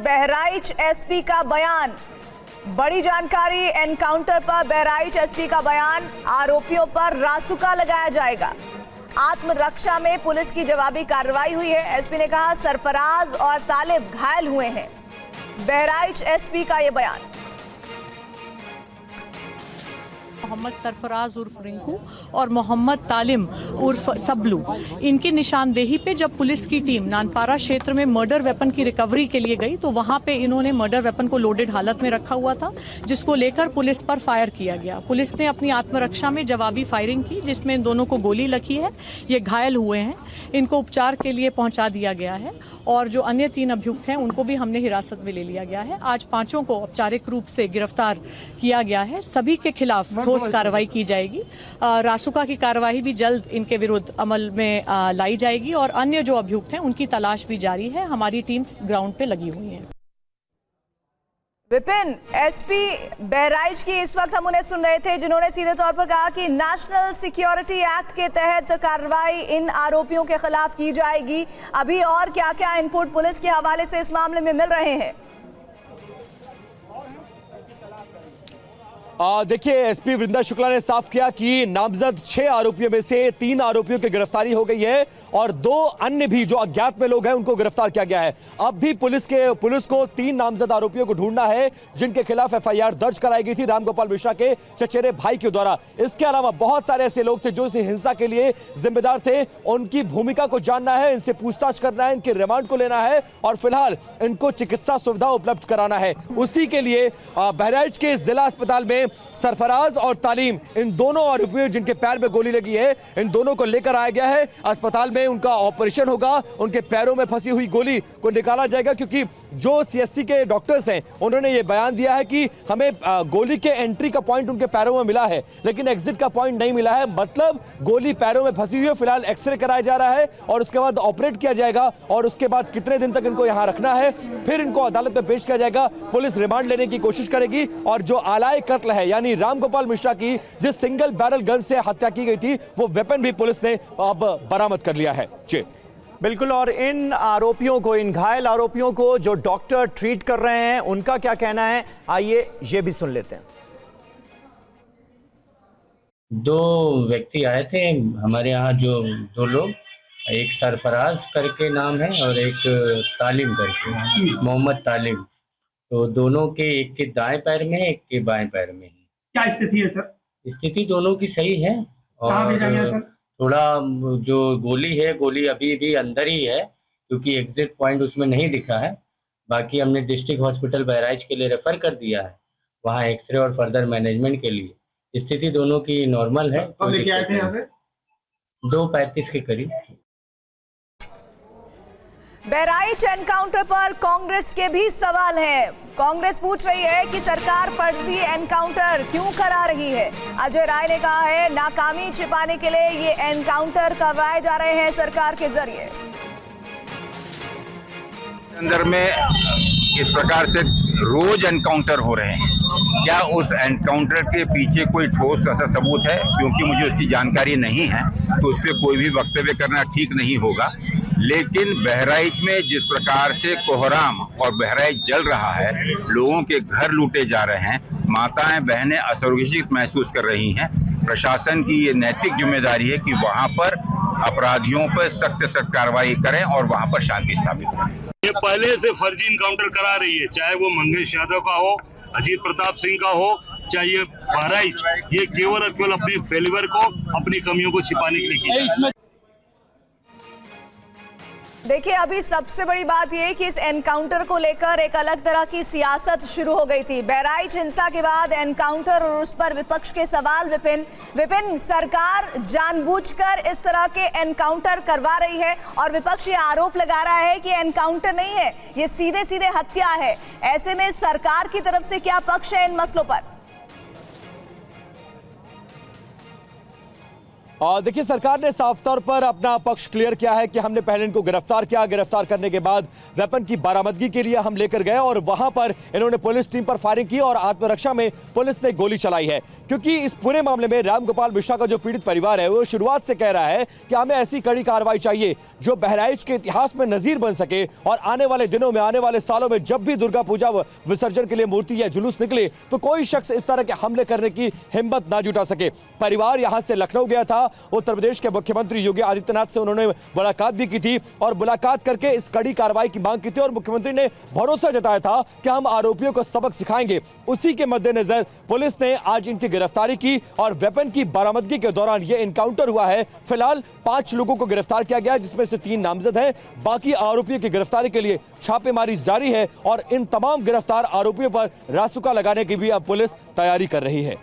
Bahraich SP का बयान। बड़ी जानकारी, एनकाउंटर पर बहराइच एसपी का बयान। आरोपियों पर रासुका लगाया जाएगा। आत्मरक्षा में पुलिस की जवाबी कार्रवाई हुई है। एसपी ने कहा सरफराज और तालिब घायल हुए हैं। बहराइच एसपी का यह बयान। मोहम्मद सरफराज उर्फ रिंकू और मोहम्मद तालिम उर्फ सबलू, इनकी निशानदेही पे जब पुलिस की टीम नानपारा क्षेत्र में मर्डर वेपन की रिकवरी के लिए गई तो वहां पे इन्होंने मर्डर वेपन को लोडेड हालत में रखा हुआ था, जिसको लेकर पुलिस पर फायर किया गया। पुलिस ने अपनी आत्मरक्षा में जवाबी फायरिंग की, जिसमें इन दोनों को गोली लगी है। ये घायल हुए हैं, इनको उपचार के लिए पहुंचा दिया गया है और जो अन्य 3 अभियुक्त हैं उनको भी हमने हिरासत में ले लिया गया है। आज 5 को औपचारिक रूप से गिरफ्तार किया गया है। सभी के खिलाफ ठोस कार्रवाई की जाएगी। रासुका की कार्रवाई भी जल्द इनके विरुद्ध अमल में लाई जाएगी और अन्य जो अभियुक्त हैं उनकी तलाश भी जारी है। हमारी टीम्स ग्राउंड पे लगी हुई हैं। विपिन, एसपी बहराइच की इस वक्त हम उन्हें सुन रहे थे जिन्होंने सीधे तौर पर कहा कि नेशनल सिक्योरिटी एक्ट के तहत कार्रवाई इन आरोपियों के खिलाफ की जाएगी। अभी और क्या क्या इनपुट पुलिस के हवाले से इस मामले में मिल रहे हैं? देखिए, एसपी वृंदा शुक्ला ने साफ किया कि नामजद 6 आरोपियों में से 3 आरोपियों की गिरफ्तारी हो गई है और 2 अन्य भी जो अज्ञात में लोग हैं उनको गिरफ्तार किया गया है। अब भी पुलिस को 3 नामजद आरोपियों को ढूंढना है जिनके खिलाफ एफआईआर दर्ज कराई गई थी रामगोपाल मिश्रा के चचेरे भाई के द्वारा। इसके अलावा बहुत सारे ऐसे लोग थे जो इस हिंसा के लिए जिम्मेदार थे। उनकी भूमिका को जानना है, इनसे पूछताछ करना है, इनके रिमांड को लेना है और फिलहाल इनको चिकित्सा सुविधा उपलब्ध कराना है। उसी के लिए बहराइच के जिला अस्पताल में सरफराज और तालीम, इन दोनों आरोपियों जिनके पैर में गोली लगी है, इन दोनों को लेकर आया गया है। अस्पताल में उनका ऑपरेशन होगा, उनके पैरों में फंसी हुई गोली को निकाला जाएगा क्योंकि जो सीएससी के डॉक्टर्स हैं उन्होंने ये बयान दिया है कि हमें गोली के एंट्री का पॉइंट उनके पैरों में मिला है लेकिन एग्जिट का पॉइंट नहीं मिला है। मतलब गोली पैरों में फंसी हुई है। फिलहाल एक्सरे कराया जा रहा है और उसके बाद ऑपरेट किया जाएगा और उसके बाद कितने दिन तक इनको यहां रखना है, फिर इनको अदालत में पेश किया जाएगा। पुलिस रिमांड लेने की कोशिश करेगी और जो आलाए कत्ल है यानी रामगोपाल मिश्रा की जिस सिंगल बैरल गन से हत्या की गई थी वो वेपन भी पुलिस ने अब बरामद कर लिया है। जी बिल्कुल। और इन आरोपियों को, इन घायल आरोपियों को जो डॉक्टर ट्रीट कर रहे हैं उनका क्या कहना है, आइए ये भी सुन लेते हैं। 2 व्यक्ति आए थे हमारे यहाँ, जो 2 लोग, एक सरफराज करके नाम है और एक तालिम करके, मोहम्मद तालिम। तो दोनों के, एक के दाएं पैर में एक के बाएं पैर में है। क्या स्थिति है सर? स्थिति दोनों की सही है और सर? थोड़ा जो गोली है, गोली अभी भी अंदर ही है क्योंकि एग्जिट पॉइंट उसमें नहीं दिखा है। बाकी हमने डिस्ट्रिक्ट हॉस्पिटल बहराइच के लिए रेफर कर दिया है, वहाँ एक्सरे और फर्दर मैनेजमेंट के लिए। स्थिति दोनों की नॉर्मल है। कब लेके आए थे यहाँ पे? 2:35 के करीब। बहराइच एनकाउंटर पर कांग्रेस के भी सवाल हैं। कांग्रेस पूछ रही है कि सरकार फर्जी एनकाउंटर क्यों करा रही है। अजय राय ने कहा है नाकामी छिपाने के लिए ये एनकाउंटर करवाए जा रहे हैं सरकार के जरिए। अंदर में इस प्रकार से रोज एनकाउंटर हो रहे हैं, क्या उस एनकाउंटर के पीछे कोई ठोस ऐसा सबूत है? क्योंकि मुझे उसकी जानकारी नहीं है तो उस पर कोई भी वक्तव्य करना ठीक नहीं होगा। लेकिन बहराइच में जिस प्रकार से कोहराम और बहराइच जल रहा है, लोगों के घर लूटे जा रहे हैं, माताएं बहनें असुरक्षित महसूस कर रही हैं, प्रशासन की ये नैतिक जिम्मेदारी है कि वहां पर अपराधियों पर सख्त से सख्त कार्रवाई करें और वहां पर शांति स्थापित करें। ये पहले से फर्जी इनकाउंटर करा रही है, चाहे वो मंगेश यादव का हो, अजीत प्रताप सिंह का हो, चाहे ये बहराइच, ये केवल और केवल अपने फेलिवर को, अपनी कमियों को छिपाने के लिए किया। देखिए, अभी सबसे बड़ी बात यह है कि इस एनकाउंटर को लेकर एक अलग तरह की सियासत शुरू हो गई थी। बहराइच हिंसा के बाद एनकाउंटर और उस पर विपक्ष के सवाल। विपिन, सरकार जानबूझकर इस तरह के एनकाउंटर करवा रही है और विपक्ष ये आरोप लगा रहा है कि एनकाउंटर नहीं है, ये सीधे सीधे हत्या है। ऐसे में सरकार की तरफ से क्या पक्ष है इन मसलों पर? और देखिए, सरकार ने साफ तौर पर अपना पक्ष क्लियर किया है कि हमने पहले इनको गिरफ्तार किया, गिरफ्तार करने के बाद वेपन की बरामदगी के लिए हम लेकर गए और वहां पर इन्होंने पुलिस टीम पर फायरिंग की और आत्मरक्षा में पुलिस ने गोली चलाई है। क्योंकि इस पूरे मामले में रामगोपाल मिश्रा का जो पीड़ित परिवार है वो शुरुआत से कह रहा है कि हमें ऐसी कड़ी कार्रवाई चाहिए जो बहराइच के इतिहास में नजीर बन सके और आने वाले दिनों में, आने वाले सालों में जब भी दुर्गा पूजा विसर्जन के लिए मूर्ति या जुलूस निकले तो कोई शख्स इस तरह के हमले करने की हिम्मत ना जुटा सके। परिवार यहां से लखनऊ गया था, उत्तर प्रदेश के मुख्यमंत्री योगी आदित्यनाथ से उन्होंने मुलाकात भी की थी और मुलाकात करके इस कड़ी कार्रवाई की मांग की थी और मुख्यमंत्री ने भरोसा जताया था कि हम आरोपियों को सबक सिखाएंगे। उसी के मद्देनजर पुलिस ने आज इनकी गिरफ्तारी की और वेपन की बरामदगी के दौरान यह एनकाउंटर हुआ है। फिलहाल 5 लोगों को गिरफ्तार किया गया, जिसमें से 3 नामजद हैं। बाकी आरोपियों की गिरफ्तारी के लिए छापेमारी जारी है और इन तमाम गिरफ्तार आरोपियों पर रासुका लगाने की भी अब पुलिस तैयारी कर रही है।